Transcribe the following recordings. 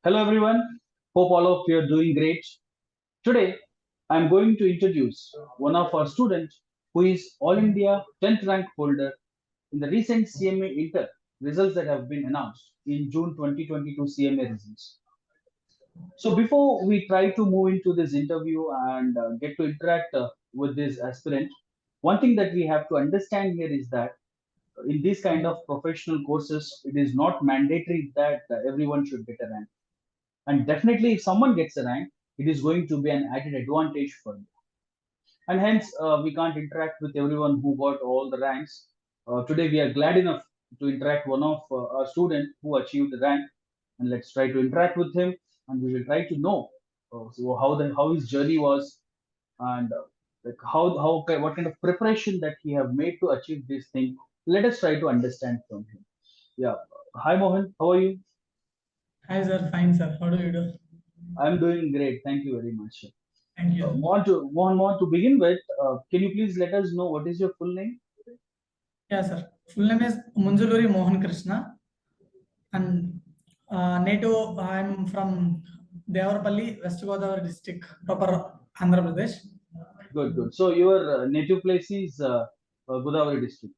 Hello everyone, hope all of you are doing great. Today I am going to introduce one of our students who is All India 10th rank holder in the recent CMA Inter results that have been announced in June 2022 CMA results. So before we try to move into this interview and get to interact with this aspirant, one thing that we have to understand here is that in these kind of professional courses, it is not mandatory that everyone should get a rank. And definitely, if someone gets a rank, it is going to be an added advantage for them. And hence, we can't interact with everyone who got all the ranks. Today, we are glad enough to interact one of our student who achieved the rank, and let's try to interact with him, and we will try to know how his journey was, and like what kind of preparation that he have made to achieve this thing. Let us try to understand from him. Yeah. Hi Mohan, how are you? Hi sir, fine sir. How do you do? I'm doing great. Thank you very much. Thank you. Mohan, to begin with, can you please let us know what is your full name? Yeah sir. Full name is Munjuluri Mohan Krishna and native I'm from Devarapalli, West Godavari district, proper Andhra Pradesh. Good, good. So your native place is Godavari district.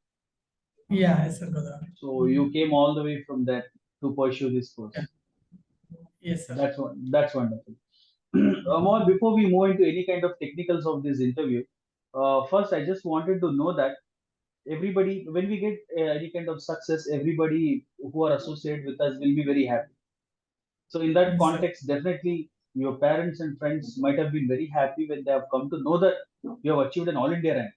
Yeah, yes sir, Godavari. So you came all the way from that to pursue this Yeah. course. Yes sir. That's wonderful. Mohan, before we move into any kind of technicals of this interview, first I just wanted to know that everybody, when we get any kind of success, everybody who are associated with us will be very happy. So in that Yes sir. context, definitely your parents and friends might have been very happy when they have come to know that you have achieved an all India rank.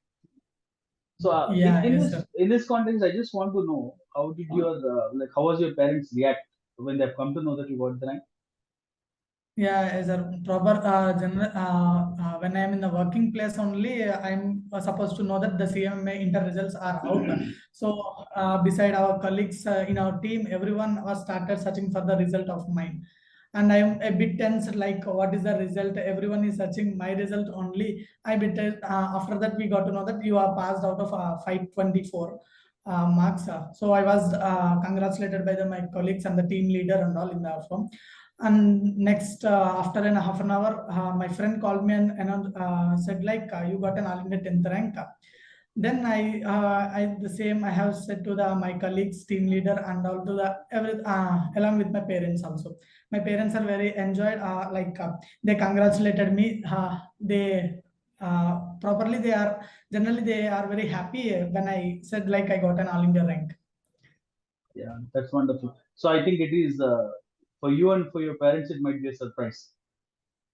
So Yeah, yes sir. in this context, I just want to know how did your how was your parents react when they have come to know that you got the rank? Yeah, as a proper general, when I am in the working place only, I'm supposed to know that the CMA inter results are out. So, beside our colleagues in our team, everyone was started searching for the result of mine. And I'm a bit tense, like, what is the result? Everyone is searching my result only. I bit after that, we got to know that you are passed out of 524 marks. So I was congratulated by my colleagues and the team leader and all in the firm. And next, after an half an hour, my friend called me and said like, you got an all India 10th rank. Then I the same I have said to the my colleagues, team leader, and all to the every along with my parents also. My parents are very enjoyed. They congratulated me. They properly they are generally they are very happy when I said like I got an all India rank. Yeah, that's wonderful. So I think it is for you and for your parents, it might be a surprise.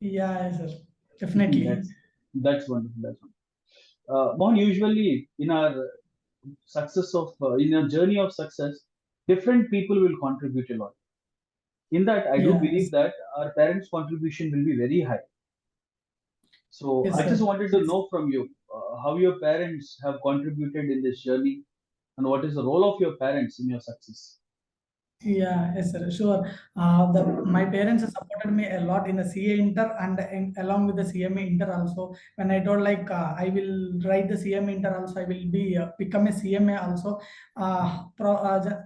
Yeah, sir, definitely. that's that's wonderful. That's wonderful. Mohan, usually in our success of in a journey of success, different people will contribute a lot. In that, I do Yeah, believe that our parents' contribution will be very high. So yes, I just sir. wanted to know from you how your parents have contributed in this journey, and what is the role of your parents in your success. Yeah, yes, sir, sure. My parents have supported me a lot in the CA Inter and along with the CMA Inter also. When I told like I will write the CMA Inter also, I will be become a CMA also.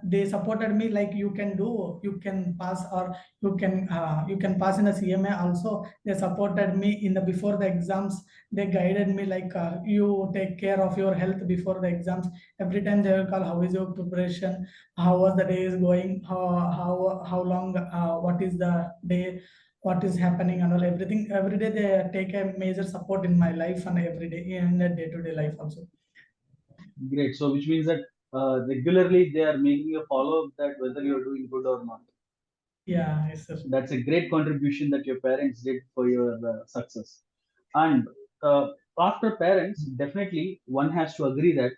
They supported me like you can do, you can pass, or you can pass in the CMA also. They supported me in the before the exams. They guided me like you take care of your health before the exams. Every time they will call, how is your preparation? How was the day is going, how long, what is the day, what is happening and all everything. Every day they take a major support in my life and every day in the day-to-day life also. Great. So which means that regularly they are making a follow up that whether you're doing good or not. Yeah, yes sir. That's a great contribution that your parents did for your success. And after parents, definitely one has to agree that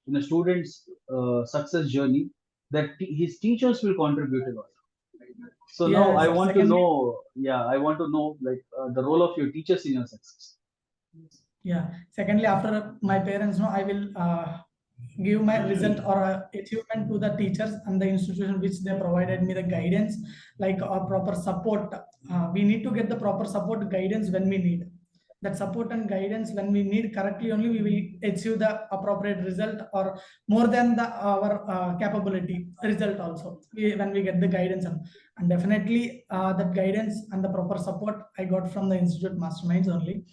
in a student's success journey, that his teachers will contribute a lot. So now Yeah I sir, want to secondly, know, yeah, I want to know like the role of your teachers in your success. yeah, secondly, after my parents know, I will give my result or achievement to the teachers and the institution which they provided me the guidance, like proper support. We need to get the proper support guidance when we need. that support and guidance when we need correctly only we will achieve the appropriate result or more than the our capability result also when we get the guidance and definitely that guidance and the proper support I got from the institute masterminds only.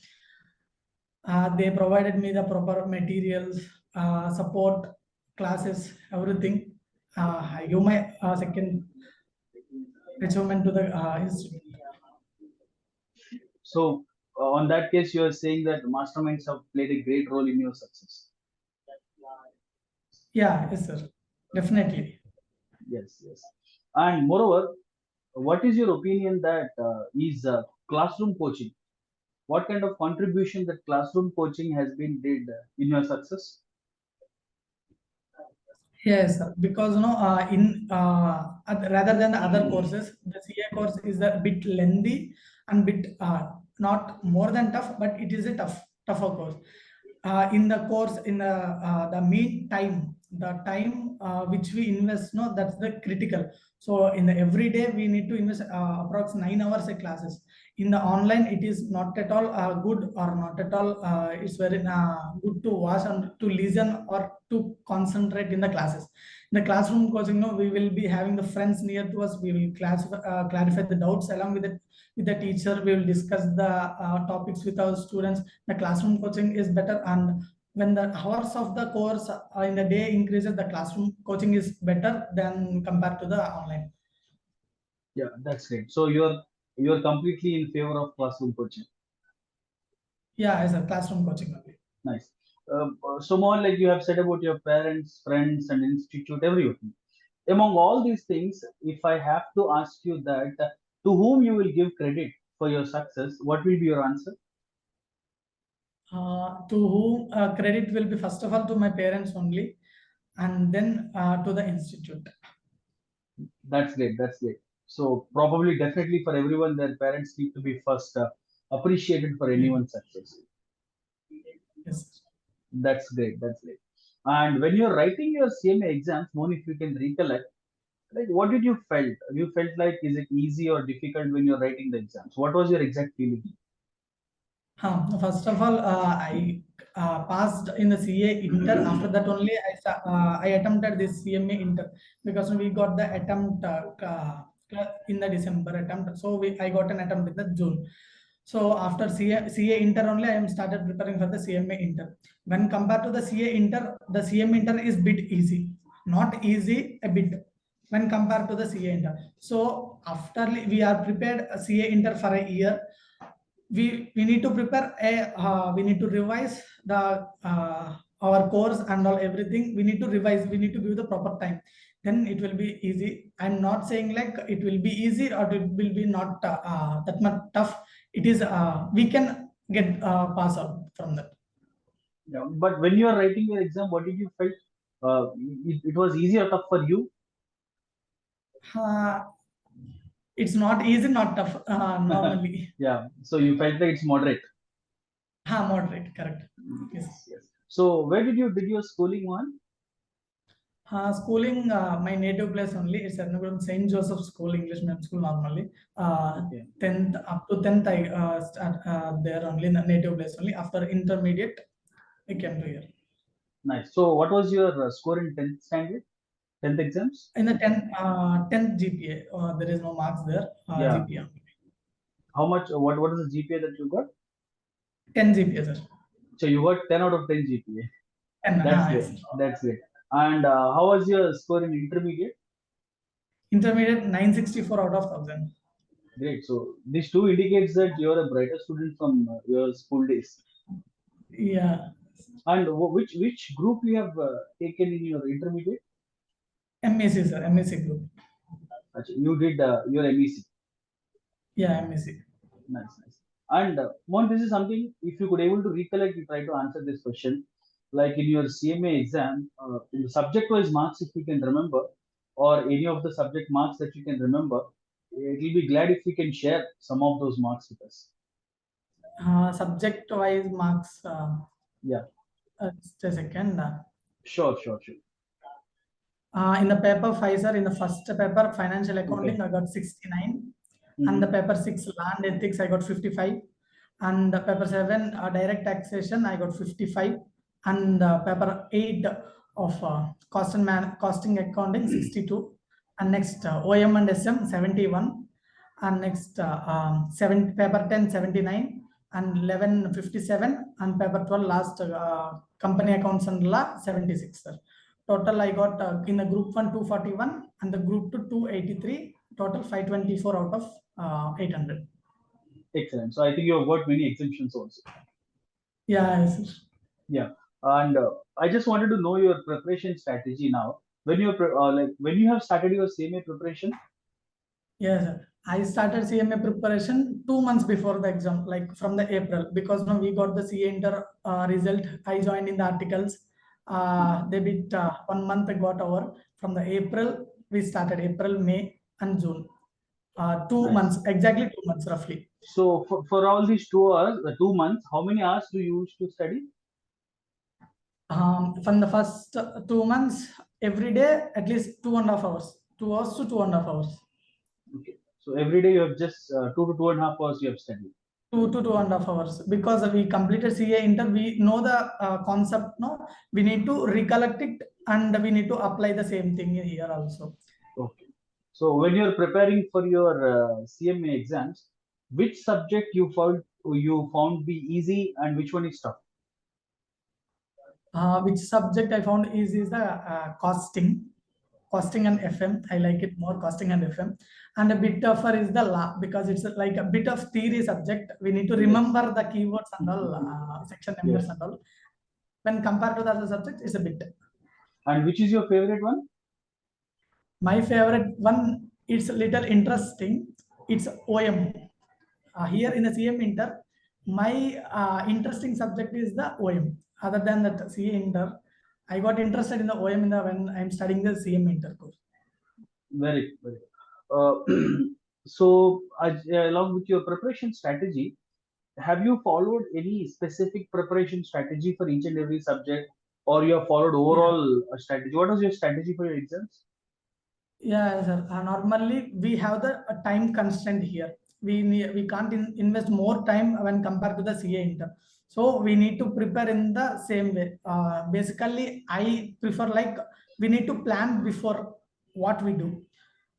They provided me the proper materials, support, classes, everything. I give my second achievement to the institute. So, on that case, you are saying that masterminds have played a great role in your success. Yeah, yes, sir. Definitely. Yes, yes. And moreover, what is your opinion that is classroom coaching? What kind of contribution that classroom coaching has been did in your success? Yes, sir. Because rather than the other courses, the CA course is a bit lengthy and bit not more than tough, but it is a tougher course. In the course, in the mean time, the time which we invest, no, that's the critical. So in the every day we need to invest approx 9 hours a classes. In the online, it is not at all good or not at all. It's very good to watch and to listen or to concentrate in the classes. In the classroom coaching, no, we will be having the friends near to us. We will clarify the doubts along with the teacher. We will discuss the topics with our students. The classroom coaching is better, and when the hours of the course in the day increases, the classroom coaching is better than compared to the online. Yeah, that's great. So you're completely in favor of classroom coaching. Yeah, as a classroom coaching only. Nice. So more like you have said about your parents, friends, and institute, everything. Among all these things, if I have to ask you that to whom you will give credit for your success, what will be your answer? To whom credit will be first of all to my parents only, and then to the institute. That's great. That's great. So probably, definitely for everyone, their parents need to be first appreciated for Yeah. anyone's success. Yes. That's great. That's great. And when you're writing your CMA exams, Mohan, if you can recollect, like what did you felt? You felt like is it easy or difficult when you're writing the exams? What was your exact feeling? First of all, I passed in the CA inter. After that only, I attempted this CMA inter because we got the attempt in the December attempt. So I got an attempt in the June. So after CA inter only, I am started preparing for the CMA inter. When compared to the CA inter, the CMA inter is bit easy, not easy a bit when compared to the CA inter. So after we are prepared CA inter for a year, we need to prepare a we need to revise the our course and all everything. We need to revise, we need to give the proper time, then it will be easy. I'm not saying like it will be easy or it will be not that much tough. It is we can get pass out from that. Yeah. But when you are writing your exam, what did you felt? It was easy or tough for you? uh, it's not easy, not tough normally. Yeah. So you felt that it's moderate. Moderate, correct. Yes. Yes. Yes. So where did your schooling on? Schooling, my native place only. It's Ernakulam St. Joseph School, English medium school normally. Okay. 10th up to 10th, I start there only, in the native place only. After intermediate, I came to here. Nice. So what was your score in 10th standard? 10th exams? In the 10th GPA, there is no marks there. Yeah. GPA. How much? What is the GPA that you got? 10 GPA, sir. So you got 10 out of 10 GPA. 10, That's great. yes, sir. That's great. And how was your score in intermediate? Intermediate, 964 out of 1000. Great. So these two indicates that you are a brighter student from your school days. Yeah. And which group you have taken in your intermediate? MSc, sir. MSc group. Actually, you did your MEC. Yeah, MSc. Nice, nice. And Mohan, this is something. If you could able to recollect, you try to answer this question. Like in your CMA exam, in the subject-wise marks, if you can remember, or any of the subject marks that you can remember, it will be glad if you can share some of those marks with us. Subject wise marks. Yeah, Just a second. sure, sure, sure. In the paper 5, sir, in the first paper, financial Okay. accounting, I got 69. And the Mm-hmm. paper 6, land ethics, I got 55. And paper 7, direct taxation, I got 55. And paper 8 of costing accounting, 62. And next OM and SM, 71. And next paper 10, 79. And 11, 57. And paper 12, last company accounts and law, 76, sir. Total I got in the group 1 241 and the group 2 283. Total 524 out of 800. Excellent. So I think you have got many exemptions also. Yeah, yes, sir. Yeah, and I just wanted to know your preparation strategy now. When you when you have started your CMA preparation. Yes, sir. I started CMA preparation 2 months before the exam, like from the April, because now we got the cainter result. I joined in the articles. They bit 1 month I got over. From the April, we started April, May, and June. Two Nice. months, exactly 2 months roughly. So for all these 2 hours, 2 months, how many hours do you use to study? From the first 2 months, every day at least 2.5 hours, 2 hours to 2.5 hours. Okay. So every day you have just 2 to 2.5 hours you have studied. 2 to 2.5 hours, because we completed CA inter, we know the concept. No, we need to recollect it and we need to apply the same thing here also. Okay. So when you're preparing for your CMA exams, which subject you found be easy and which one is tough? Which subject I found easy is the costing and FM. I like it more, costing and FM. And a bit tougher is the law, because it's like a bit of theory subject. We need to Yes. remember the keywords and all, section numbers Yes. and all. When compared to the other subject, it's a bit. And which is your favorite one? My favorite one, it's a little interesting. It's OM. Here in the CM Inter, my interesting subject is the OM. Other than that CA Inter, I got interested in the OM when I'm studying the CM Inter course. Very, very. Uh, so, along with your preparation strategy, have you followed any specific preparation strategy for each and every subject, or you have followed Yeah. overall strategy? What was your strategy for your exams? Yeah, sir. Normally, we have the time constraint here. We can't invest more time when compared to the CA intern. So we need to prepare in the same way. Basically, I prefer like we need to plan before what we do.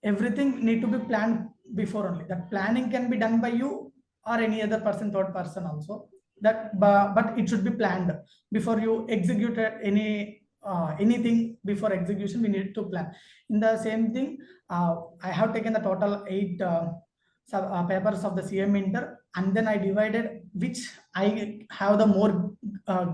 Everything need to be planned before only. That planning can be done by you or any other person, third person also. But it should be planned before you execute anything. Before execution, we need to plan. In the same thing, I have taken the total 8 papers of the CM Inter, and then I divided which I have the more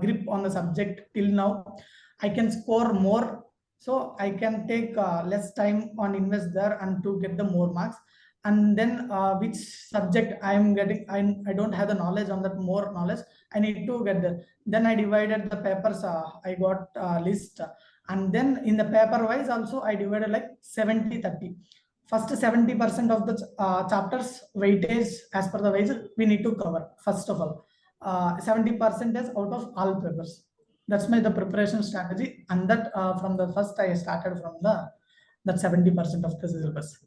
grip on the subject till now. I can score more, so I can take less time on invest there and to get the more marks. And then which subject I am getting, I don't have the knowledge on that, more knowledge I need to get there. Then I divided the papers. I got list, and then in the paper wise also I divided like 70/30. First 70% of the chapters weightage as per the weight we need to cover first of all. 70% is out of all papers. That's my the preparation strategy, and that from the first I started from the that 70% of the syllabus.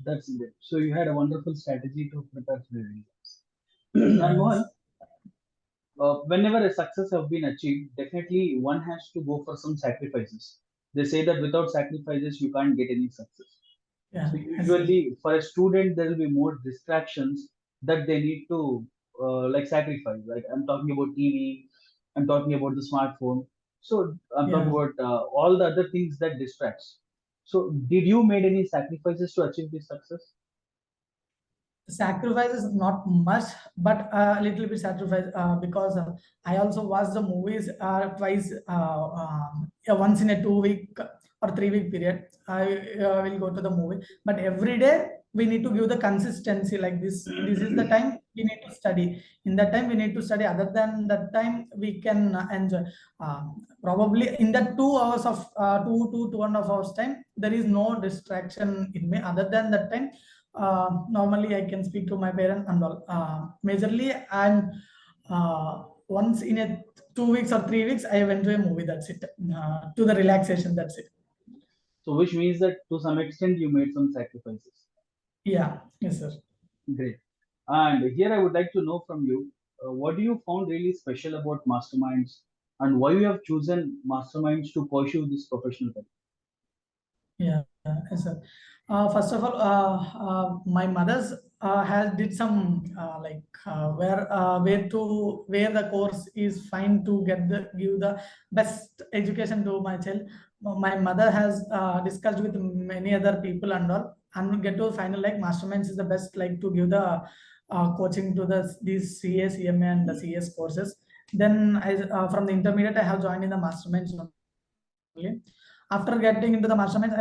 That's great. So you had a wonderful strategy to prepare for your exams. And Mohan, Yes. whenever a success have been achieved, definitely one has to go for some sacrifices. They say that without sacrifices, you can't get any success. Yeah. So Yes, sir. usually for a student, there will be more distractions that they need to like sacrifice. Like I'm talking about TV, I'm talking about the smartphone. So I'm talking Yeah. about all the other things that distracts. So did you made any sacrifices to achieve this success? Sacrifice is not much, but a little bit sacrifice, because I also watch the movies twice, once in a 2 week or 3 week period. I will go to the movie, but every day we need to give the consistency like this. This is the time we need to study. In that time we need to study. Other than that time, we can enjoy. Probably in that 2 hours of 2 to 2.5 hours time, there is no distraction in me. Other than that time, normally I can speak to my parents and all. Majorly, I'm once in a 2 weeks or 3 weeks, I went to a movie. That's it. To the relaxation. That's it. So which means that to some extent you made some sacrifices. Yeah. Yes, sir. Great. And here I would like to know from you. what do you found really special about masterminds, and why you have chosen masterminds to pursue this professional career? Yeah, yes, sir. First of all, my mother's has did some where the course is fine to get the give the best education to my child. My mother has discussed with many other people and all, and get to final like masterminds is the best like to give the coaching to these CA, CMA, and the CS courses. Then I from the intermediate I have joined in the masterminds only. After getting into the masterminds,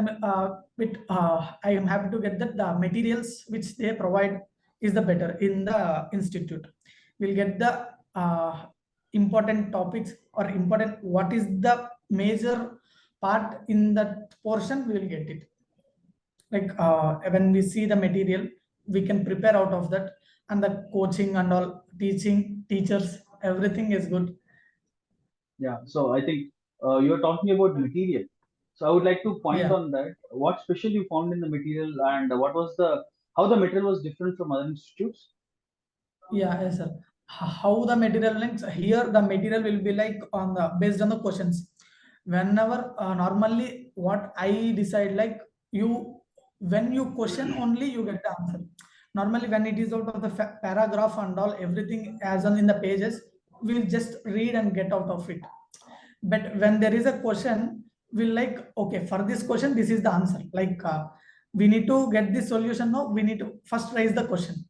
I am happy to get that the materials which they provide is the better in the institute. We'll get the important topics or important what is the major part in that portion. We will get it. Like when we see the material, we can prepare out of that, and the coaching and all teaching teachers everything is good. Yeah, so I think you're talking about material. So I would like to point Yeah. on that. What special you found in the material, and what was the how the material was different from other institutes? Yeah, yes, sir. How the material links here, the material will be like on the based on the questions. Whenever normally what I decide like you when you question only you get the answer. Normally when it is out of the paragraph and all everything as on in the pages, we'll just read and get out of it. But when there is a question, we'll like okay for this question this is the answer. Like we need to get this solution. No, we need to first raise the question.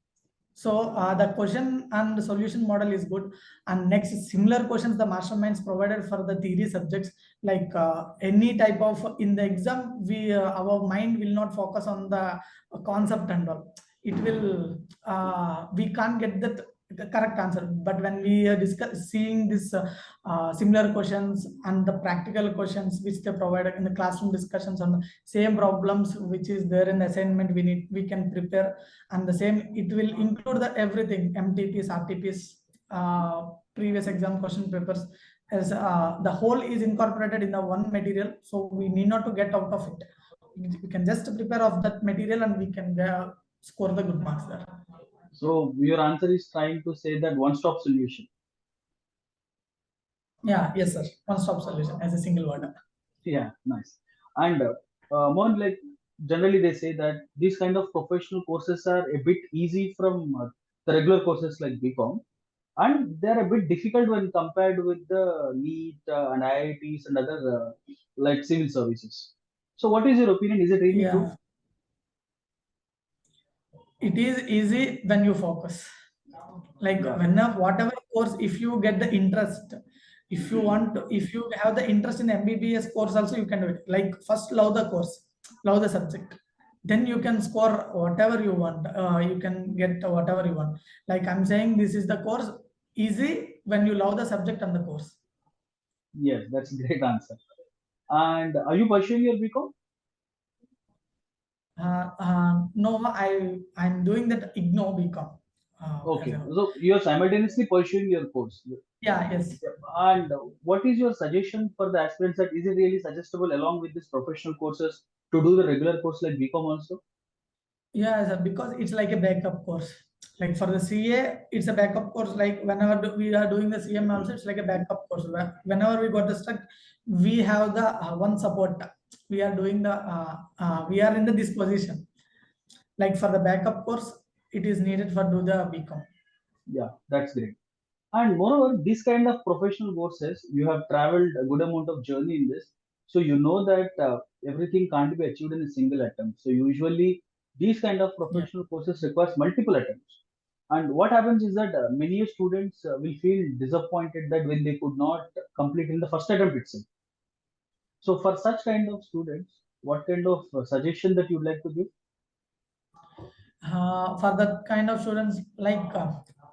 So the question and the solution model is good. And next, similar questions the masterminds provided for the theory subjects. Like any type of in the exam, we our mind will not focus on the concept and all. It will we can't get that correct answer. But when we discuss seeing this similar questions and the practical questions which they provided in the classroom discussions on the same problems which is there in the assignment, we can prepare. And the same it will include the everything mtps rtps previous exam question papers as the whole is incorporated in the one material, so we need not to get out of it. We can just prepare of that material and we can score the good marks there. So your answer is trying to say that one-stop solution. Yeah, yes sir, one stop solution as a single word. Yeah, nice. And more like generally they say that these kind of professional courses are a bit easy from the regular courses like BCom, and they're a bit difficult when compared with the NEET and IITs and other like civil services. So, what is your opinion? Is it really true? Yeah, it is easy when you focus. Like Yeah, whenever whatever course if you get the interest, if you want to, if you have the interest in mbbs course also you can do it. Like first love the course, love the subject, then you can score whatever you want. You can get whatever you want. Like I'm saying this is the course easy when you love the subject and the course. yes, that's a great answer. And are you pursuing your BCom? No, I'm doing that igno become as Okay, a, so you're simultaneously pursuing your course. yeah, yes. Yep. And what is your suggestion for the aspirants that is it really suggestible along with these professional courses to do the regular course like BCom also? Yeah, sir, because it's like a backup course. Like for the CA, it's a backup course. Like whenever we are doing the CM also, it's like a backup course. Whenever we got the stuck, we have the one support. We are doing the we are in the disposition. Like for the backup course, it is needed for do the BCom. Yeah, that's great. And moreover, this kind of professional courses, you have traveled a good amount of journey in this. So you know that everything can't be achieved in a single attempt. So usually these kind of Yeah. professional courses requires multiple attempts. And what happens is that many students will feel disappointed that when they could not complete in the first attempt itself. So for such kind of students, what kind of suggestion that you'd like to give? For that kind of students, like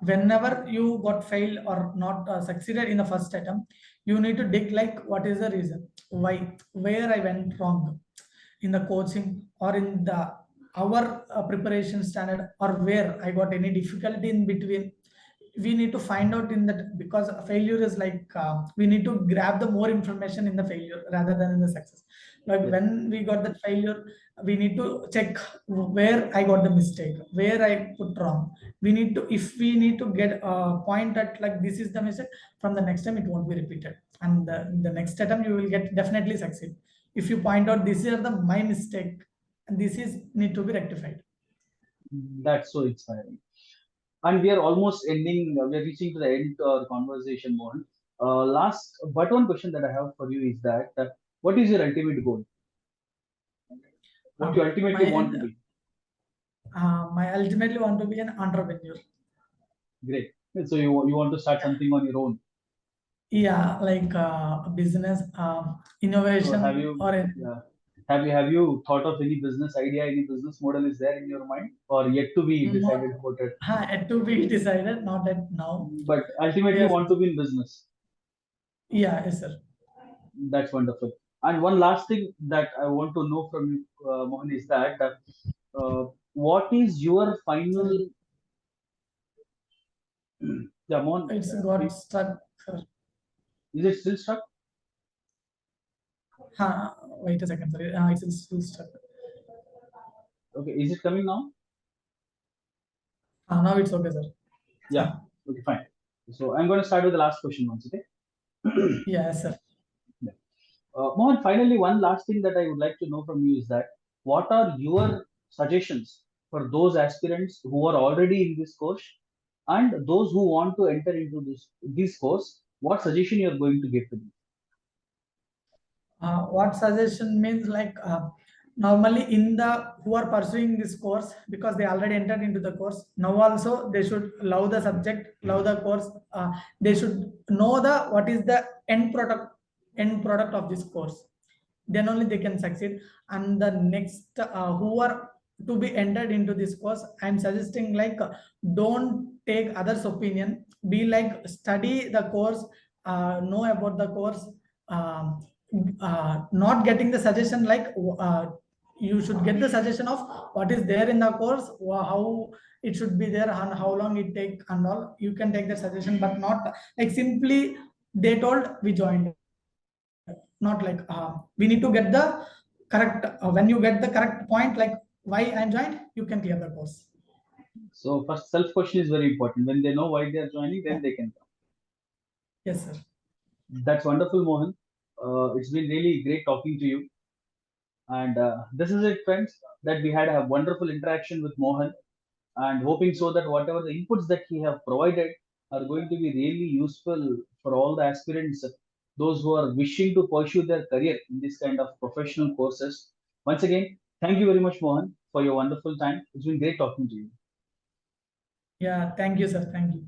whenever you got failed or not succeeded in the first attempt, you need to dig like what is the reason why, where I went wrong in the coaching or in the our preparation standard, or where I got any difficulty in between. We need to find out in that, because failure is like we need to grab the more information in the failure rather than in the success. Like Yes. when we got that failure, we need to check where I got the mistake, where I put wrong. We need to, if we need to get a point that like this is the mistake, from the next time it won't be repeated, and the next attempt you will get definitely succeed. If you point out this is the my mistake and this is need to be rectified. That's so inspiring. And we are almost ending, we are reaching to the end of our conversation, Mohan. Last, but one question that I have for you is that what is your ultimate goal? What you ultimately want to be? My ultimately want to be an entrepreneur. Great. So you want to start something on your own. Yeah, like a business, So have innovation, you, or a yeah, have you thought of any business idea, any business model is there in your mind, or yet to be not decided about it? yet to be decided, not at now. But ultimately Yes, want to be in business. yeah, yes, sir. That's wonderful. And one last thing that I want to know from you, Mohan, is that what is your Sorry, final? Yeah, Mohan, it's got stuck, sir. is it still stuck? Wait a second, sorry. It's still stuck. Okay, is it coming now? Now it's okay, sir. Yeah. Okay, fine. So I'm going to start with the last question once. Okay. Yes, sir. Yeah. Mohan, finally, one last thing that I would like to know from you is that what are your suggestions for those aspirants who are already in this course and those who want to enter into this course? What suggestion you are going to give to them? What suggestion means like normally in the who are pursuing this course because they already entered into the course, now also they should love the subject, love the course. They should know the what is the end product of this course, then only they can succeed. And the next who are to be entered into this course, I'm suggesting like don't take others opinion, be like study the course, know about the course. Not getting the suggestion like you should get the suggestion of what is there in the course, how it should be there and how long it take and all. You can take the suggestion, but not like simply they told we joined. Not like we need to get the correct when you get the correct point like why I'm joined, you can clear the course. So first, self question is very important. When they know why they are joining, Yeah. then they can come. Yes, sir. That's wonderful, Mohan. It's been really great talking to you. And this is it, friends, that we had a wonderful interaction with Mohan, and hoping so that whatever the inputs that he have provided are going to be really useful for all the aspirants, those who are wishing to pursue their career in this kind of professional courses. Once again, thank you very much, Mohan, for your wonderful time. It's been great talking to you. Yeah, thank you, sir. Thank you.